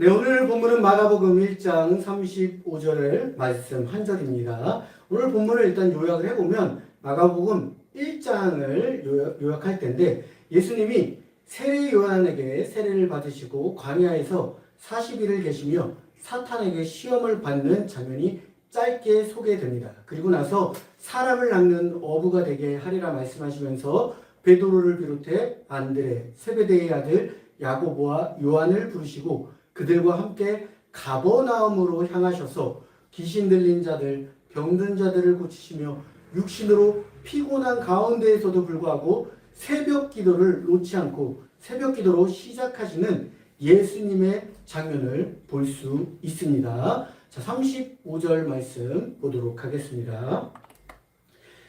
네, 오늘 본문은 마가복음 1장 35절 말씀 한 절입니다. 오늘 본문을 일단 요약을 해보면 마가복음 1장을 요약할 텐데 예수님이 세례 요한에게 세례를 받으시고 광야에서 40일을 계시며 사탄에게 시험을 받는 장면이 짧게 소개됩니다. 그리고 나서 사람을 낚는 어부가 되게 하리라 말씀하시면서 베드로를 비롯해 안드레, 세베대의 아들 야고보와 요한을 부르시고 그들과 함께 가버나움으로 향하셔서 귀신 들린 자들, 병든 자들을 고치시며 육신으로 피곤한 가운데에서도 불구하고 새벽 기도를 놓지 않고 새벽 기도로 시작하시는 예수님의 장면을 볼 수 있습니다. 자, 35절 말씀 보도록 하겠습니다.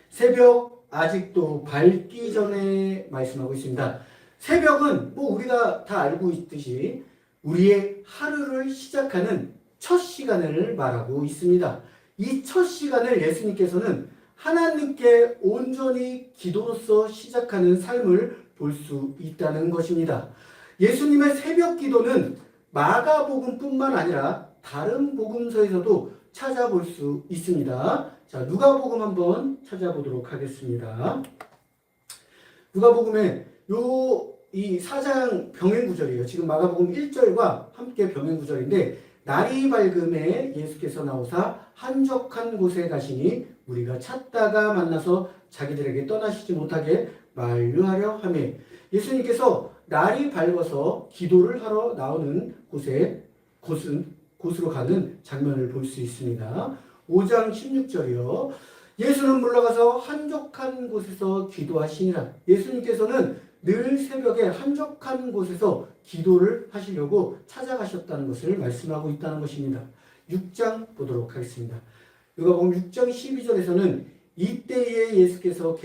새벽 아직도 밝기 전에 말씀하고 있습니다. 새벽은 우리가 다 알고 있듯이 우리의 하루를 시작하는 첫 시간을 말하고 있습니다. 이 첫 시간을 예수님께서는 하나님께 온전히 기도로서 시작하는 삶을 볼 수 있다는 것입니다. 예수님의 새벽 기도는 마가복음뿐만 아니라 다른 복음서에서도 찾아볼 수 있습니다. 자, 누가복음 한번 찾아보도록 하겠습니다. 누가복음에 이 4장 병행 구절이에요. 지금 마가복음 1절과 함께 병행 구절인데 날이 밝음에 예수께서 나오사 한적한 곳에 가시니 우리가 찾다가 만나서 자기들에게 떠나시지 못하게 만류하려 하며 예수님께서 날이 밝아서 기도를 하러 나오는 곳으로 가는 장면을 볼 수 있습니다. 5장 16절이요. 예수는 물러가서 한적한 곳에서 기도하시니라. 예수님께서는 늘 새벽에 한적한 곳에서 기도를 하시려고 찾아가셨다는 것을 말씀하고 있다는 것입니다. 6장 보도록 하겠습니다. 누가복음 6장 12절에서는 이때에 예수께서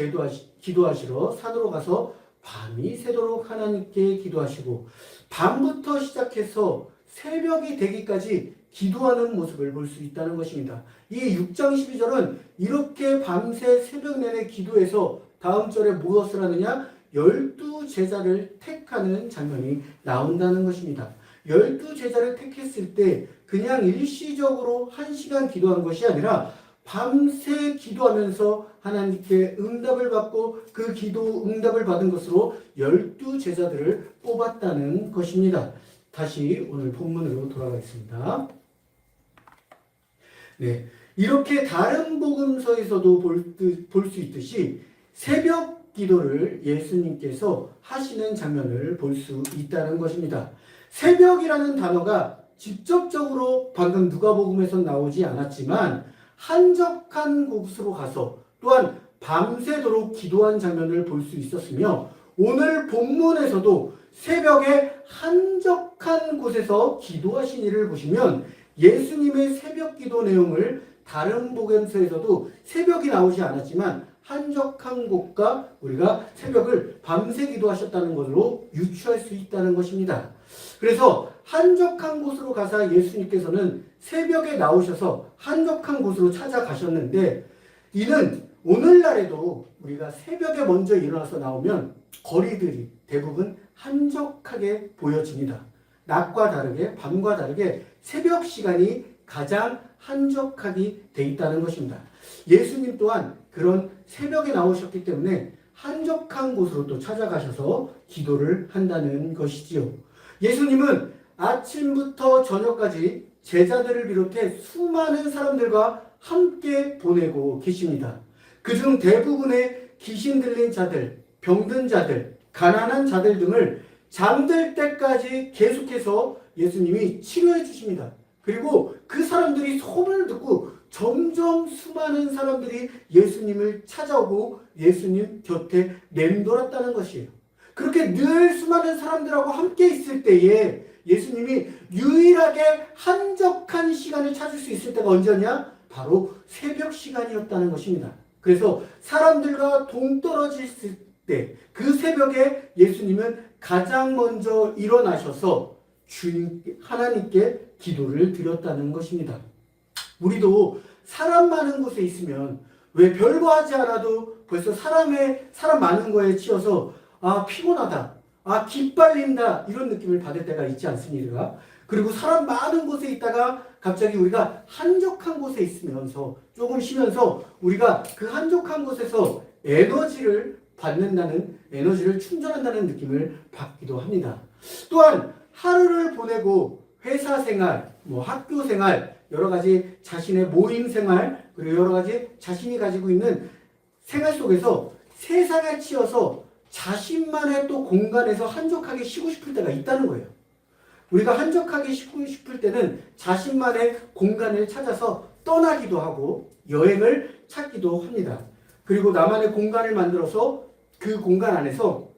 기도하시러 산으로 가서 밤이 새도록 하나님께 기도하시고 밤부터 시작해서 새벽이 되기까지 기도하는 모습을 볼 수 있다는 것입니다. 이 6장 12절은 이렇게 밤새 새벽 내내 기도해서 다음 절에 무엇을 하느냐? 12제자를 택하는 장면이 나온다는 것입니다. 12제자를 택했을 때 그냥 일시적으로 1시간 기도한 것이 아니라 밤새 기도하면서 하나님께 응답을 받고 그 기도 응답을 받은 것으로 12제자들을 뽑았다는 것입니다. 다시 오늘 본문으로 돌아가겠습니다. 네, 이렇게 다른 복음서에서도 볼 수 있듯이 새벽 기도를 예수님께서 하시는 장면을 볼 수 있다는 것입니다. 새벽이라는 단어가 직접적으로 방금 누가복음에서 나오지 않았지만 한적한 곳으로 가서 또한 밤새도록 기도한 장면을 볼 수 있었으며 오늘 본문에서도 새벽에 한적한 곳에서 기도하신 일을 보시면 예수님의 새벽 기도 내용을 다른 복음서에서도 새벽이 나오지 않았지만 한적한 곳과 우리가 새벽을 밤새 기도하셨다는 것으로 유추할 수 있다는 것입니다. 그래서 한적한 곳으로 가서 예수님께서는 새벽에 나오셔서 한적한 곳으로 찾아가셨는데 이는 오늘날에도 우리가 새벽에 먼저 일어나서 나오면 거리들이 대부분 한적하게 보여집니다. 낮과 다르게 밤과 다르게 새벽 시간이 가장 한적하게 돼 있다는 것입니다. 예수님 또한 그런 새벽에 나오셨기 때문에 한적한 곳으로 또 찾아가셔서 기도를 한다는 것이지요. 예수님은 아침부터 저녁까지 제자들을 비롯해 수많은 사람들과 함께 보내고 계십니다. 그중 대부분의 귀신 들린 자들, 병든 자들, 가난한 자들 등을 잠들 때까지 계속해서 예수님이 치료해 주십니다. 그리고 그 사람들이 소문을 듣고 점점 수많은 사람들이 예수님을 찾아오고 예수님 곁에 맴돌았다는 것이에요. 그렇게 늘 수많은 사람들하고 함께 있을 때에 예수님이 유일하게 한적한 시간을 찾을 수 있을 때가 언제냐? 바로 새벽 시간이었다는 것입니다. 그래서 사람들과 동떨어졌을 때 그 새벽에 예수님은 가장 먼저 일어나셔서 주님 하나님께 기도를 드렸다는 것입니다. 우리도 사람 많은 곳에 있으면 왜 별거 하지 않아도 벌써 사람 많은 거에 치여서 피곤하다, 기빨린다 이런 느낌을 받을 때가 있지 않습니까? 그리고 사람 많은 곳에 있다가 갑자기 우리가 한적한 곳에 있으면서 조금 쉬면서 우리가 그 한적한 곳에서 에너지를 받는다는, 에너지를 충전한다는 느낌을 받기도 합니다. 또한 하루를 보내고 회사 생활, 학교 생활, 여러 가지 자신의 모임 생활, 그리고 여러 가지 자신이 가지고 있는 생활 속에서 세상에 치여서 자신만의 또 공간에서 한적하게 쉬고 싶을 때가 있다는 거예요. 우리가 한적하게 쉬고 싶을 때는 자신만의 공간을 찾아서 떠나기도 하고 여행을 찾기도 합니다. 그리고 나만의 공간을 만들어서 그 공간 안에서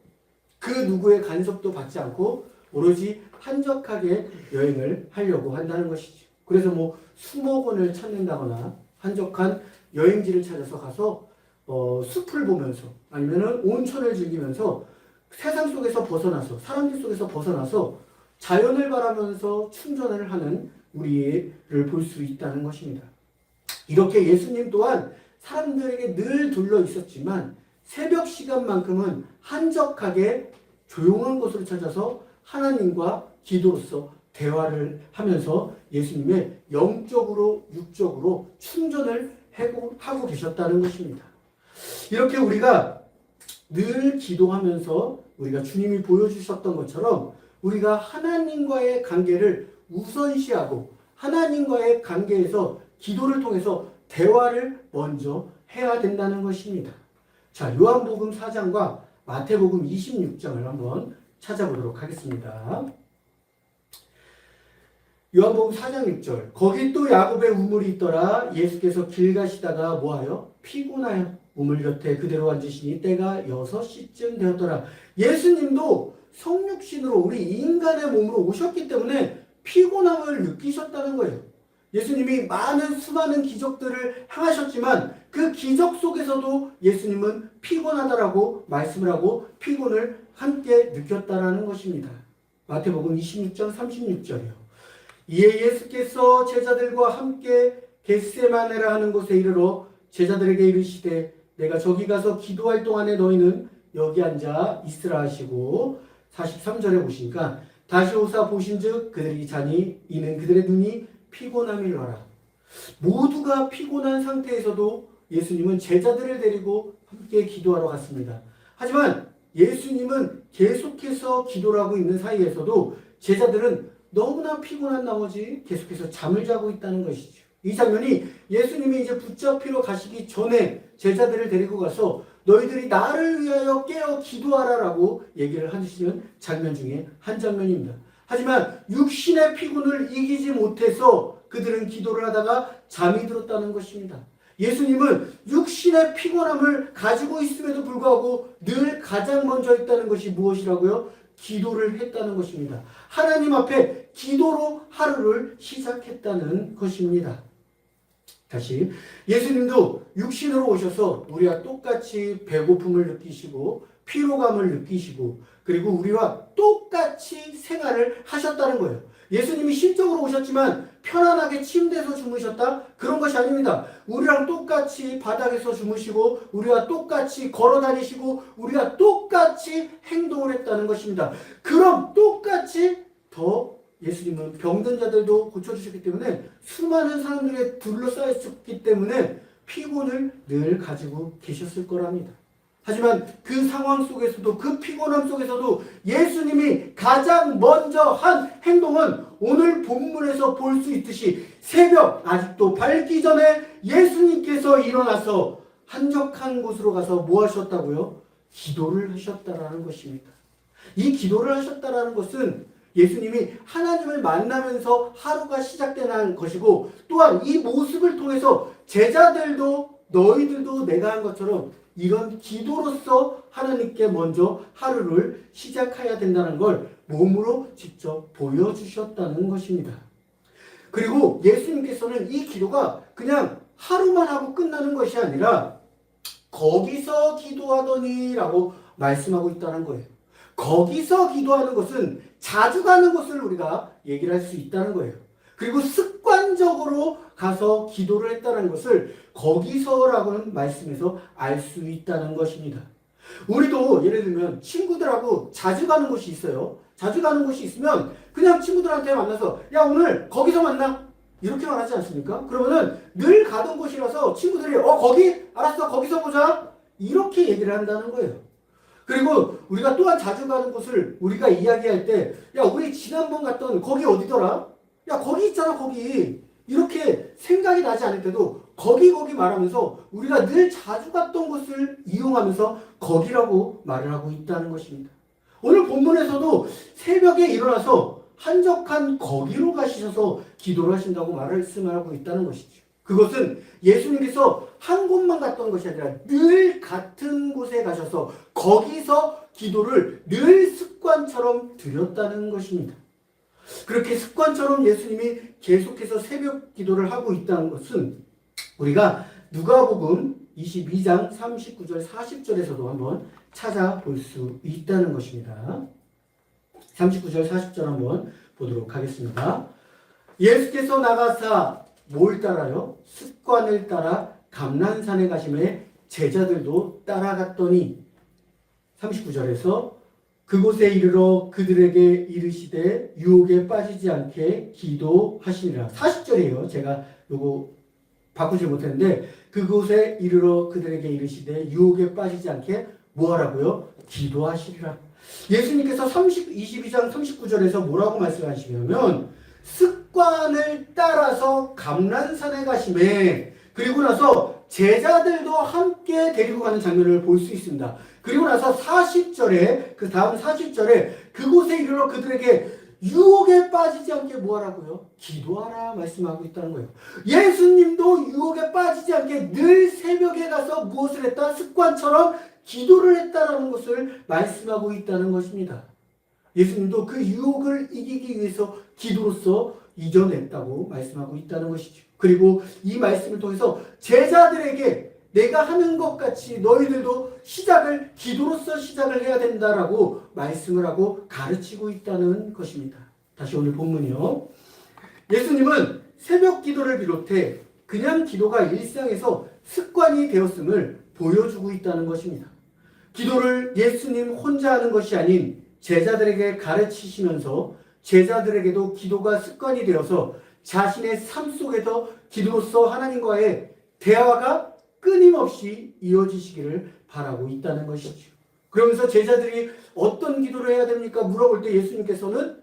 그 누구의 간섭도 받지 않고 오로지 한적하게 여행을 하려고 한다는 것이죠. 그래서 수목원을 찾는다거나 한적한 여행지를 찾아서 가서 숲을 보면서 아니면은 온천을 즐기면서 세상 속에서 벗어나서 사람들 속에서 벗어나서 자연을 바라면서 충전을 하는 우리를 볼 수 있다는 것입니다. 이렇게 예수님 또한 사람들에게 늘 둘러 있었지만 새벽 시간만큼은 한적하게 조용한 곳을 찾아서 하나님과 기도로서 대화를 하면서 예수님의 영적으로 육적으로 충전을 하고 계셨다는 것입니다. 이렇게 우리가 늘 기도하면서 우리가 주님이 보여주셨던 것처럼 우리가 하나님과의 관계를 우선시하고 하나님과의 관계에서 기도를 통해서 대화를 먼저 해야 된다는 것입니다. 자, 요한복음 4장과 마태복음 26장을 한번 찾아보도록 하겠습니다. 요한복음 4장 6절. 거기 또 야곱의 우물이 있더라. 예수께서 길 가시다가 뭐하여? 피곤하여 우물 곁에 그대로 앉으시니 때가 6시쯤 되었더라. 예수님도 성육신으로 우리 인간의 몸으로 오셨기 때문에 피곤함을 느끼셨다는 거예요. 예수님이 수많은 기적들을 행하셨지만 그 기적 속에서도 예수님은 피곤하다라고 말씀을 하고 피곤을 함께 느꼈다라는 것입니다. 마태복음 26장 36절이요. 이에 예수께서 제자들과 함께 겟세마네라 하는 곳에 이르러 제자들에게 이르시되 내가 저기 가서 기도할 동안에 너희는 여기 앉아 있으라 하시고 43절에 보시니까 다시 오사 보신즉 그들이 자니 이는 그들의 눈이 피곤함이라. 모두가 피곤한 상태에서도 예수님은 제자들을 데리고 함께 기도하러 갔습니다. 하지만 예수님은 계속해서 기도를 하고 있는 사이에서도 제자들은 너무나 피곤한 나머지 계속해서 잠을 자고 있다는 것이죠. 이 장면이 예수님이 이제 붙잡히러 가시기 전에 제자들을 데리고 가서 너희들이 나를 위하여 깨어 기도하라라고 얘기를 하시는 장면 중에 한 장면입니다. 하지만 육신의 피곤을 이기지 못해서 그들은 기도를 하다가 잠이 들었다는 것입니다. 예수님은 육신의 피곤함을 가지고 있음에도 불구하고 늘 가장 먼저 했다는 것이 무엇이라고요? 기도를 했다는 것입니다. 하나님 앞에 기도로 하루를 시작했다는 것입니다. 다시 예수님도 육신으로 오셔서 우리와 똑같이 배고픔을 느끼시고 피로감을 느끼시고 그리고 우리와 똑같이 생활을 하셨다는 거예요. 예수님이 실적으로 오셨지만 편안하게 침대에서 주무셨다? 그런 것이 아닙니다. 우리랑 똑같이 바닥에서 주무시고 우리와 똑같이 걸어 다니시고 우리와 똑같이 행동을 했다는 것입니다. 그럼 똑같이 더 예수님은 병든 자들도 고쳐주셨기 때문에 수많은 사람들에 둘러싸였기 때문에 피곤을 늘 가지고 계셨을 거랍니다. 하지만 그 상황 속에서도 그 피곤함 속에서도 예수님이 가장 먼저 한 행동은 오늘 본문에서 볼 수 있듯이 새벽 아직도 밝기 전에 예수님께서 일어나서 한적한 곳으로 가서 뭐 하셨다고요? 기도를 하셨다라는 것입니다. 이 기도를 하셨다라는 것은 예수님이 하나님을 만나면서 하루가 시작되는 것이고 또한 이 모습을 통해서 제자들도 너희들도 내가 한 것처럼 이런 기도로서 하나님께 먼저 하루를 시작해야 된다는 걸 몸으로 직접 보여주셨다는 것입니다. 그리고 예수님께서는 이 기도가 그냥 하루만 하고 끝나는 것이 아니라 거기서 기도하더니 라고 말씀하고 있다는 거예요. 거기서 기도하는 것은 자주 가는 것을 우리가 얘기를 할 수 있다는 거예요. 그리고 습관적으로 가서 기도를 했다는 것을 거기서라고는 말씀에서 알 수 있다는 것입니다. 우리도 예를 들면 친구들하고 자주 가는 곳이 있어요. 자주 가는 곳이 있으면 그냥 친구들한테 만나서 야 오늘 거기서 만나 이렇게 말하지 않습니까? 그러면은 늘 가던 곳이라서 친구들이 거기 알았어 거기서 보자 이렇게 얘기를 한다는 거예요. 그리고 우리가 또한 자주 가는 곳을 우리가 이야기할 때 야 우리 지난번 갔던 거기 어디더라? 야 거기 있잖아 거기 이렇게 생각이 나지 않을 때도 거기 말하면서 우리가 늘 자주 갔던 곳을 이용하면서 거기라고 말을 하고 있다는 것입니다. 오늘 본문에서도 새벽에 일어나서 한적한 거기로 가시셔서 기도를 하신다고 말씀을 하고 있다는 것이죠. 그것은 예수님께서 한 곳만 갔던 것이 아니라 늘 같은 곳에 가셔서 거기서 기도를 늘 습관처럼 드렸다는 것입니다. 그렇게 습관처럼 예수님이 계속해서 새벽 기도를 하고 있다는 것은 우리가 누가복음 22장 39절 40절에서도 한번 찾아볼 수 있다는 것입니다. 39절 40절 한번 보도록 하겠습니다. 예수께서 나가사 뭘 따라요? 습관을 따라 감난산에 가심에 제자들도 따라갔더니 39절에서 그곳에 이르러 그들에게 이르시되 유혹에 빠지지 않게 기도하시니라. 40절이에요. 제가 요거 바꾸지 못했는데 그곳에 이르러 그들에게 이르시되 유혹에 빠지지 않게 뭐하라고요? 기도하시리라. 예수님께서 22장 39절에서 뭐라고 말씀하시냐면 습관을 따라서 감난산에 가심에 그리고 나서 제자들도 함께 데리고 가는 장면을 볼 수 있습니다. 그리고 나서 40절에 그 다음 40절에 그곳에 이르러 그들에게 유혹에 빠지지 않게 뭐하라고요? 기도하라 말씀하고 있다는 거예요. 예수님도 유혹에 빠지지 않게 늘 새벽에 가서 무엇을 했다? 습관처럼 기도를 했다라는 것을 말씀하고 있다는 것입니다. 예수님도 그 유혹을 이기기 위해서 기도로서 이겨냈다고 말씀하고 있다는 것이죠. 그리고 이 말씀을 통해서 제자들에게 내가 하는 것 같이 너희들도 기도로서 시작을 해야 된다라고 말씀을 하고 가르치고 있다는 것입니다. 다시 오늘 본문이요. 예수님은 새벽 기도를 비롯해 그냥 기도가 일상에서 습관이 되었음을 보여주고 있다는 것입니다. 기도를 예수님 혼자 하는 것이 아닌 제자들에게 가르치시면서 제자들에게도 기도가 습관이 되어서 자신의 삶 속에서 기도로서 하나님과의 대화가 끊임없이 이어지시기를 바라고 있다는 것이죠. 그러면서 제자들이 어떤 기도를 해야 됩니까? 물어볼 때 예수님께서는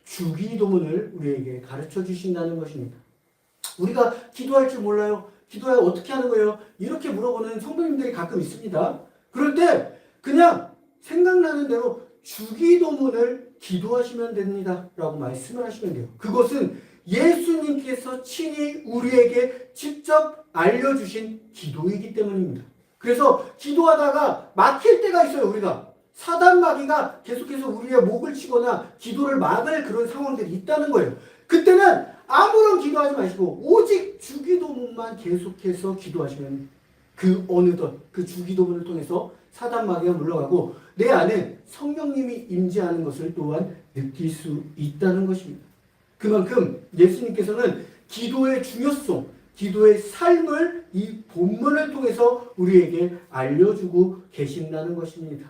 주기도문을 우리에게 가르쳐 주신다는 것입니다. 우리가 기도할 줄 몰라요. 기도해 어떻게 하는 거예요? 이렇게 물어보는 성도님들이 가끔 있습니다. 그럴 때 그냥 생각나는 대로 주기도문을 기도하시면 됩니다. 라고 말씀을 하시면 돼요. 그것은 예수님께서 친히 우리에게 직접 알려주신 기도이기 때문입니다. 그래서 기도하다가 막힐 때가 있어요. 우리가 사단 마귀가 계속해서 우리의 목을 치거나 기도를 막을 그런 상황들이 있다는 거예요. 그때는 아무런 기도하지 마시고 오직 주기도문만 계속해서 기도하시면 그 어느덧 그 주기도문을 통해서 사단 마귀가 물러가고 내 안에 성령님이 임재하는 것을 또한 느낄 수 있다는 것입니다. 그만큼 예수님께서는 기도의 중요성, 기도의 삶을 이 본문을 통해서 우리에게 알려주고 계신다는 것입니다.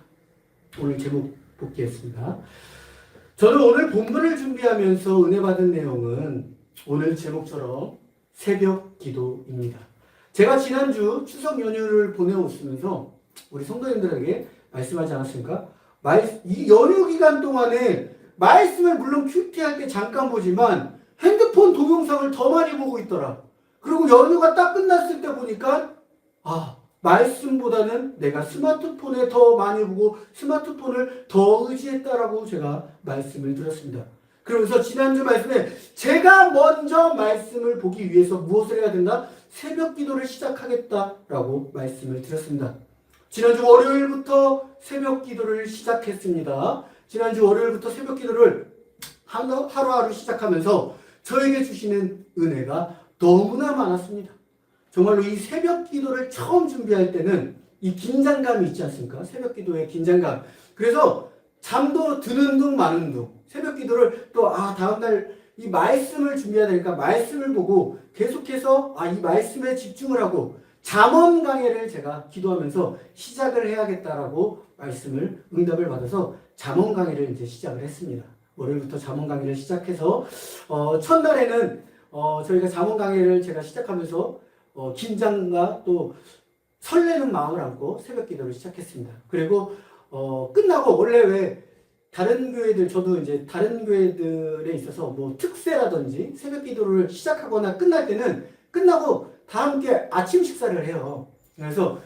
오늘 제목 복귀했습니다. 저는 오늘 본문을 준비하면서 은혜 받은 내용은 오늘 제목처럼 새벽 기도입니다. 제가 지난주 추석 연휴를 보내오면서 우리 성도님들에게 말씀하지 않았습니까? 이 연휴 기간 동안에 말씀을 물론 큐티할 때 잠깐 보지만 핸드폰 동영상을 더 많이 보고 있더라. 그리고 연휴가 딱 끝났을 때 보니까 말씀보다는 내가 스마트폰에 더 많이 보고 스마트폰을 더 의지했다라고 제가 말씀을 드렸습니다. 그러면서 지난주 말씀에 제가 먼저 말씀을 보기 위해서 무엇을 해야 된다? 새벽 기도를 시작하겠다라고 말씀을 드렸습니다. 지난주 월요일부터 새벽 기도를 시작했습니다. 지난주 월요일부터 새벽 기도를 하루하루 시작하면서 저에게 주시는 은혜가 너무나 많았습니다. 정말로 이 새벽 기도를 처음 준비할 때는 이 긴장감이 있지 않습니까? 새벽 기도의 긴장감. 그래서 잠도 드는 둥 마는 둥. 새벽 기도를 또 다음날 이 말씀을 준비해야 되니까 말씀을 보고 계속해서 이 말씀에 집중을 하고 잠언 강해를 제가 기도하면서 시작을 해야겠다라고 응답을 받아서 잠언 강의를 이제 시작을 했습니다. 월요일부터 잠언 강의를 시작해서 첫날에는 저희가 잠언 강의를 제가 시작하면서 긴장과 또 설레는 마음을 안고 새벽 기도를 시작했습니다. 그리고 끝나고 원래 왜 다른 교회들, 저도 이제 다른 교회들에 있어서 뭐 특세라든지 새벽 기도를 시작하거나 끝날 때는 끝나고 다 함께 아침 식사를 해요. 그래서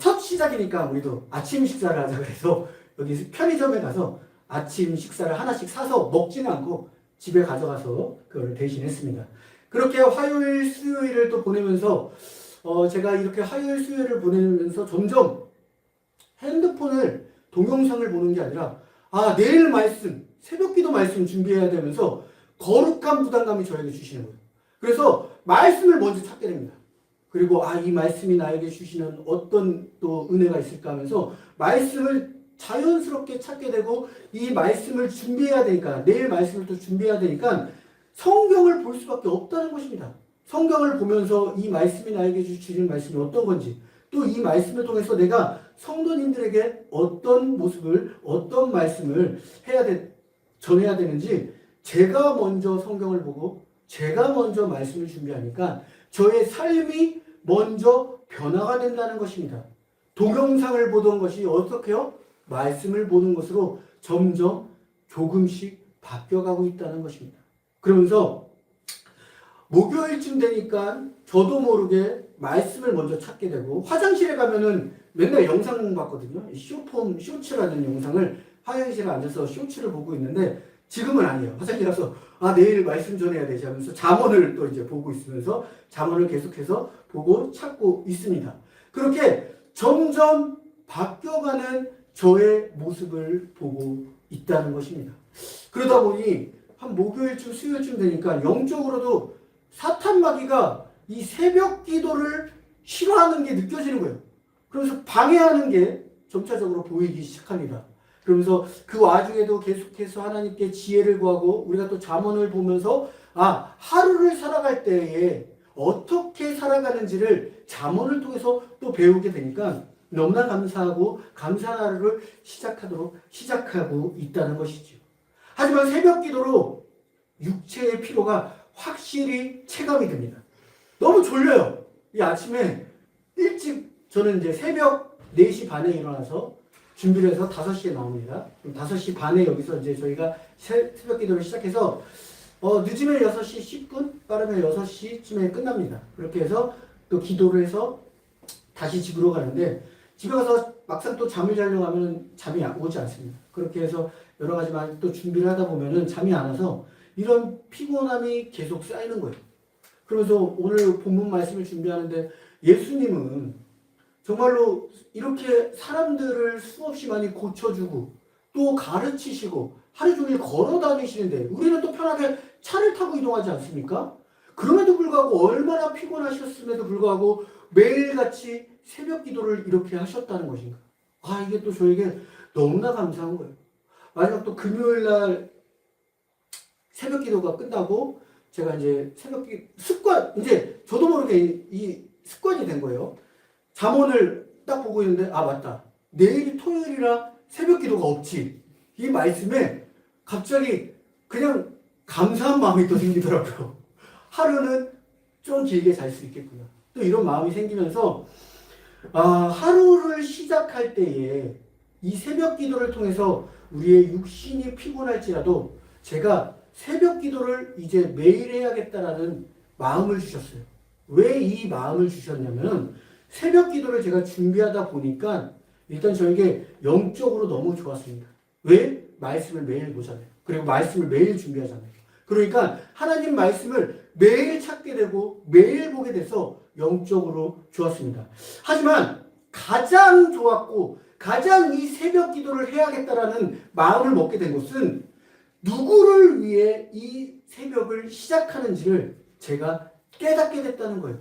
첫 시작이니까 우리도 아침 식사를 하자 그래서 여기 편의점에 가서 아침 식사를 하나씩 사서 먹지는 않고 집에 가져가서 그걸 대신했습니다. 그렇게 화요일, 수요일을 또 보내면서 제가 이렇게 화요일, 수요일을 보내면서 점점 핸드폰을 동영상을 보는 게 아니라 내일 말씀, 새벽 기도 말씀 준비해야 되면서 거룩한 부담감이 저에게 주시는 거예요. 그래서 말씀을 먼저 찾게 됩니다. 그리고 이 말씀이 나에게 주시는 어떤 또 은혜가 있을까 하면서 말씀을 자연스럽게 찾게 되고 이 말씀을 준비해야 되니까 내일 말씀을 또 준비해야 되니까 성경을 볼 수밖에 없다는 것입니다. 성경을 보면서 이 말씀이 나에게 주시는 말씀이 어떤 건지 또 이 말씀을 통해서 내가 성도님들에게 어떤 모습을 어떤 말씀을 전해야 되는지 제가 먼저 성경을 보고 제가 먼저 말씀을 준비하니까 저의 삶이 먼저 변화가 된다는 것입니다. 동영상을 보던 것이 어떻게요? 말씀을 보는 것으로 점점 조금씩 바뀌어가고 있다는 것입니다. 그러면서 목요일쯤 되니까 저도 모르게 말씀을 먼저 찾게 되고 화장실에 가면은 맨날 영상 봤거든요. 쇼츠라는 영상을 화장실에 앉아서 쇼츠를 보고 있는데 지금은 아니에요. 화장실 가서 내일 말씀 전해야 되지 하면서 잠언을 또 이제 보고 있으면서 잠언을 계속해서 보고 찾고 있습니다. 그렇게 점점 바뀌어가는 저의 모습을 보고 있다는 것입니다. 그러다 보니 한 목요일쯤 수요일쯤 되니까 영적으로도 사탄 마귀가 이 새벽 기도를 싫어하는 게 느껴지는 거예요. 그러면서 방해하는 게 점차적으로 보이기 시작합니다. 그러면서 그 와중에도 계속해서 하나님께 지혜를 구하고 우리가 또 잠언을 보면서 하루를 살아갈 때에 어떻게 살아가는지를 잠언을 통해서 또 배우게 되니까 너무나 감사하고 감사한 하루를 시작하고 있다는 것이죠. 하지만 새벽 기도로 육체의 피로가 확실히 체감이 됩니다. 너무 졸려요. 이 아침에 일찍 저는 이제 새벽 4시 반에 일어나서 준비를 해서 5시에 나옵니다. 그럼 5시 반에 여기서 이제 저희가 새벽 기도를 시작해서 늦으면 6시 10분, 빠르면 6시쯤에 끝납니다. 그렇게 해서 또 기도를 해서 다시 집으로 가는데 집에 가서 막상 또 잠을 자려고 하면 잠이 오지 않습니다. 그렇게 해서 여러 가지 또 준비를 하다 보면은 잠이 안 와서 이런 피곤함이 계속 쌓이는 거예요. 그러면서 오늘 본문 말씀을 준비하는데 예수님은 정말로 이렇게 사람들을 수없이 많이 고쳐주고 또 가르치시고 하루 종일 걸어 다니시는데 우리는 또 편하게 차를 타고 이동하지 않습니까? 그럼에도 불구하고 얼마나 피곤하셨음에도 불구하고 매일같이 새벽 기도를 이렇게 하셨다는 것인가. 이게 또 저에게 너무나 감사한 거예요. 마지막 또 금요일 날 새벽 기도가 끝나고 제가 이제 이제 저도 모르게 이 습관이 된 거예요. 잠언을 딱 보고 있는데 맞다. 내일이 토요일이라 새벽 기도가 없지. 이 말씀에 갑자기 그냥 감사한 마음이 또 생기더라고요. 하루는 좀 길게 잘 수 있겠구나. 또 이런 마음이 생기면서 하루를 시작할 때에 이 새벽 기도를 통해서 우리의 육신이 피곤할지라도 제가 새벽 기도를 이제 매일 해야겠다라는 마음을 주셨어요. 왜 이 마음을 주셨냐면 새벽 기도를 제가 준비하다 보니까 일단 저에게 영적으로 너무 좋았습니다. 왜? 말씀을 매일 보잖아요. 그리고 말씀을 매일 준비하잖아요. 그러니까 하나님 말씀을 매일 찾게 되고 매일 보게 돼서 영적으로 좋았습니다. 하지만 가장 좋았고 가장 이 새벽 기도를 해야겠다라는 마음을 먹게 된 것은 누구를 위해 이 새벽을 시작하는지를 제가 깨닫게 됐다는 거예요.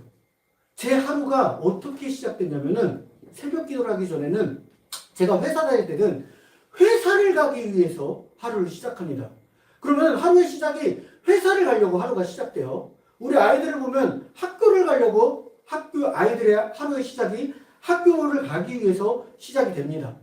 제 하루가 어떻게 시작됐냐면은 새벽 기도를 하기 전에는 제가 회사 다닐 때는 회사를 가기 위해서 하루를 시작합니다. 그러면 하루의 시작이 회사를 가려고 하루가 시작돼요. 우리 아이들을 보면 학교를 가려고 아이들의 하루의 시작이 학교를 가기 위해서 시작이 됩니다.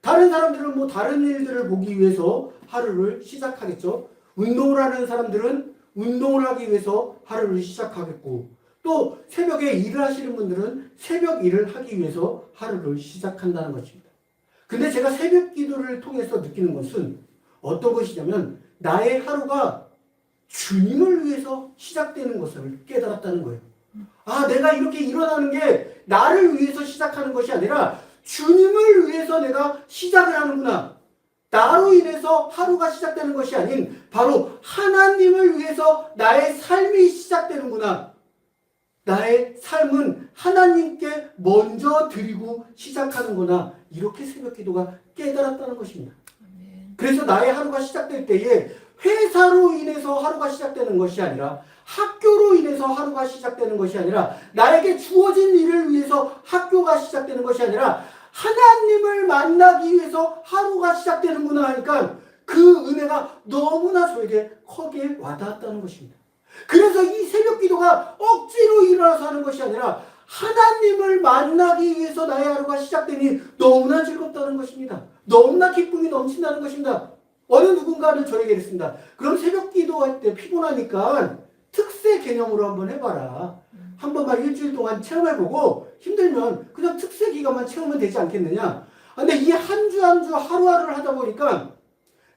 다른 사람들은 뭐 다른 일들을 보기 위해서 하루를 시작하겠죠. 운동을 하는 사람들은 운동을 하기 위해서 하루를 시작하겠고, 또 새벽에 일을 하시는 분들은 새벽 일을 하기 위해서 하루를 시작한다는 것입니다. 근데 제가 새벽 기도를 통해서 느끼는 것은 어떤 것이냐면 나의 하루가 주님을 위해서 시작되는 것을 깨달았다는 거예요. 아, 내가 이렇게 일어나는 게 나를 위해서 시작하는 것이 아니라 주님을 위해서 내가 시작을 하는구나. 나로 인해서 하루가 시작되는 것이 아닌 바로 하나님을 위해서 나의 삶이 시작되는구나. 나의 삶은 하나님께 먼저 드리고 시작하는구나. 이렇게 새벽 기도가 깨달았다는 것입니다. 그래서 나의 하루가 시작될 때에 회사로 인해서 하루가 시작되는 것이 아니라 학교로 인해서 하루가 시작되는 것이 아니라 나에게 주어진 일을 위해서 학교가 시작되는 것이 아니라 하나님을 만나기 위해서 하루가 시작되는구나 하니까 그 은혜가 너무나 저에게 크게 와닿았다는 것입니다. 그래서 이 새벽 기도가 억지로 일어나서 하는 것이 아니라 하나님을 만나기 위해서 나의 하루가 시작되니 너무나 즐겁다는 것입니다. 너무나 기쁨이 넘친다는 것입니다. 어느 누군가는 저에게 이랬습니다. 그럼 새벽 기도할 때 피곤하니까 특세 개념으로 한번 해봐라. 한 번만 일주일 동안 체험해보고 힘들면 그냥 특세 기간만 채우면 되지 않겠느냐. 근데 이 한 주 한 주 하루하루를 하다 보니까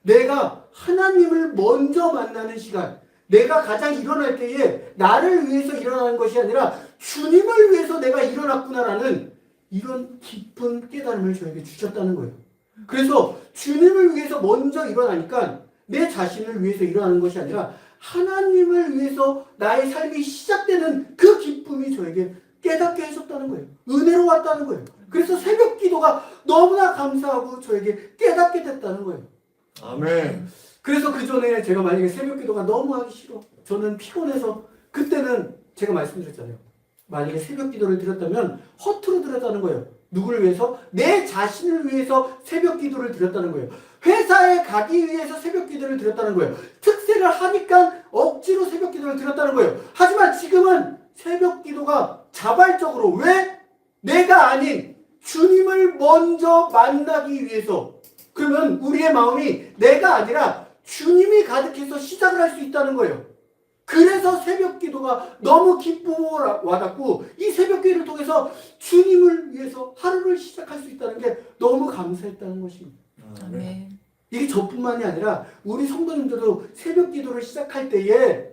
내가 하나님을 먼저 만나는 시간, 내가 가장 일어날 때에 나를 위해서 일어나는 것이 아니라 주님을 위해서 내가 일어났구나라는 이런 깊은 깨달음을 저에게 주셨다는 거예요. 그래서 주님을 위해서 먼저 일어나니까 내 자신을 위해서 일어나는 것이 아니라 하나님을 위해서 나의 삶이 시작되는 그 기쁨이 저에게 깨닫게 해줬다는 거예요. 은혜로 왔다는 거예요. 그래서 새벽 기도가 너무나 감사하고 저에게 깨닫게 됐다는 거예요. 아멘. 그래서 그 전에 제가 만약에 새벽 기도가 너무 하기 싫어. 저는 피곤해서 그때는 제가 말씀드렸잖아요. 만약에 새벽 기도를 드렸다면 허투루 드렸다는 거예요. 누구를 위해서? 내 자신을 위해서 새벽 기도를 드렸다는 거예요. 회사에 가기 위해서 새벽 기도를 드렸다는 거예요. 특세를 하니까 억지로 새벽 기도를 드렸다는 거예요. 하지만 지금은 새벽 기도가 자발적으로 왜? 내가 아닌 주님을 먼저 만나기 위해서. 그러면 우리의 마음이 내가 아니라 주님이 가득해서 시작을 할 수 있다는 거예요. 그래서 새벽 기도가 너무 기쁨으로 와닿고 이 새벽 기도를 통해서 주님을 위해서 하루를 시작할 수 있다는 게 너무 감사했다는 것입니다. 아멘. 이게 저뿐만이 아니라 우리 성도님들도 새벽 기도를 시작할 때에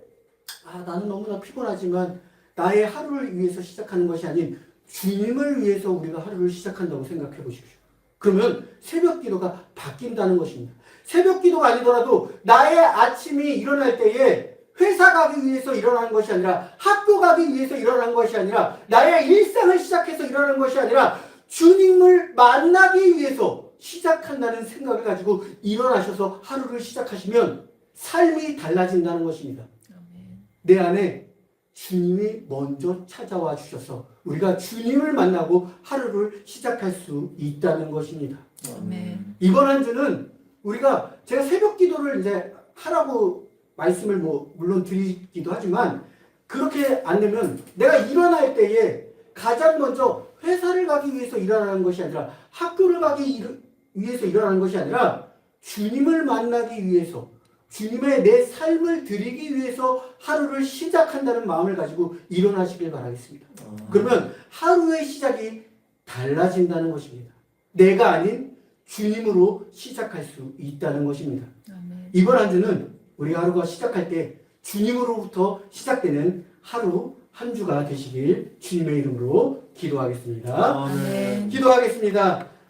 나는 너무나 피곤하지만 나의 하루를 위해서 시작하는 것이 아닌 주님을 위해서 우리가 하루를 시작한다고 생각해 보십시오. 그러면 새벽 기도가 바뀐다는 것입니다. 새벽 기도가 아니더라도 나의 아침이 일어날 때에 회사 가기 위해서 일어나는 것이 아니라 학교 가기 위해서 일어나는 것이 아니라 나의 일상을 시작해서 일어나는 것이 아니라 주님을 만나기 위해서 시작한다는 생각을 가지고 일어나셔서 하루를 시작하시면 삶이 달라진다는 것입니다. 내 안에 주님이 먼저 찾아와 주셔서 우리가 주님을 만나고 하루를 시작할 수 있다는 것입니다. 이번 한 주는 우리가 제가 새벽 기도를 이제 하라고 말씀을 물론 드리기도 하지만 그렇게 안 되면 내가 일어날 때에 가장 먼저 회사를 가기 위해서 일어나는 것이 아니라 학교를 가기 위해서 일어나는 것이 아니라 주님을 만나기 위해서 주님의 내 삶을 드리기 위해서 하루를 시작한다는 마음을 가지고 일어나시길 바라겠습니다. 그러면 하루의 시작이 달라진다는 것입니다. 내가 아닌 주님으로 시작할 수 있다는 것입니다. 이번 한 주는 우리가 하루가 시작할 때 주님으로부터 시작되는 하루 한 주가 되시길 주님의 이름으로 기도하겠습니다. 아멘. 기도하겠습니다.